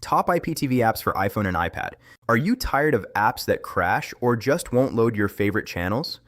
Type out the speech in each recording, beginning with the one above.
Top IPTV apps for iPhone and iPad. Are you tired of apps that crash or just won't load your favorite channels?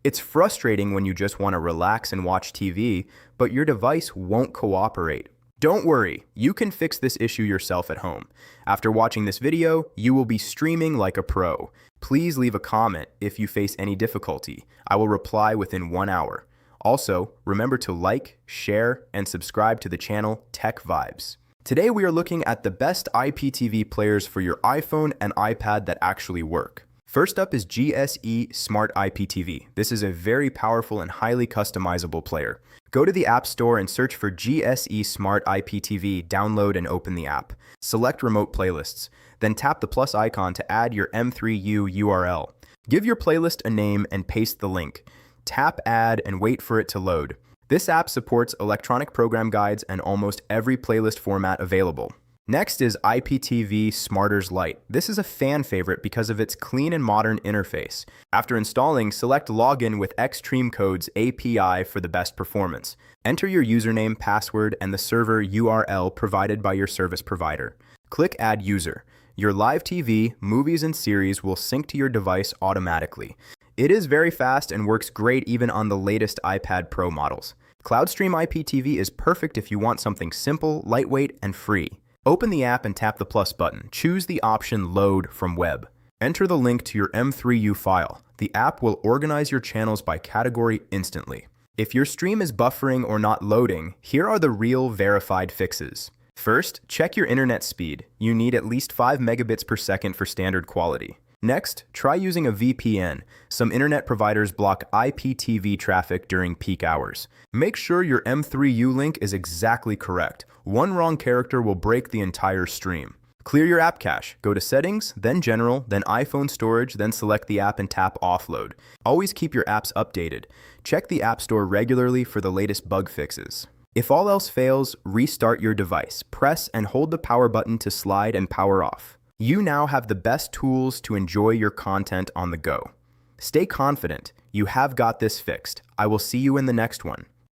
It's frustrating when you just want to relax and watch TV, but your device won't cooperate. Don't worry, you can fix this issue yourself at home. After watching this video, you will be streaming like a pro. Please leave a comment if you face any difficulty. I will reply within 1 hour. Also, remember to like, share, and subscribe to the channel TechVibes. Today we are looking at the best IPTV players for your iPhone and iPad that actually work. First up is GSE Smart IPTV. This is a very powerful and highly customizable player. Go to the App Store and search for GSE Smart IPTV, download and open the app. Select Remote Playlists, then tap the plus icon to add your M3U URL. Give your playlist a name and paste the link. Tap Add and wait for it to load. This app supports electronic program guides and almost every playlist format available. Next is IPTV Smarter Light. This is a fan favorite because of its clean and modern interface. After installing, select Login with Xtreme Code's API for the best performance. Enter your username, password, and the server URL provided by your service provider. Click Add User. Your live TV, movies, and series will sync to your device automatically. It is very fast and works great even on the latest iPad Pro models. Cloudstream IPTV is perfect if you want something simple, lightweight, and free. Open the app and tap the plus button. Choose the option Load from Web. Enter the link to your M3U file. The app will organize your channels by category instantly. If your stream is buffering or not loading, here are the real verified fixes. First, check your internet speed. You need at least 5 megabits per second for standard quality. Next, try using a VPN. Some internet providers block IPTV traffic during peak hours. Make sure your M3U link is exactly correct. One wrong character will break the entire stream. Clear your app cache. Go to Settings, then General, then iPhone Storage, then select the app and tap Offload. Always keep your apps updated. Check the App Store regularly for the latest bug fixes. If all else fails, restart your device. Press and hold the power button to slide and power off. You now have the best tools to enjoy your content on the go. Stay confident. You have got this fixed. I will see you in the next one.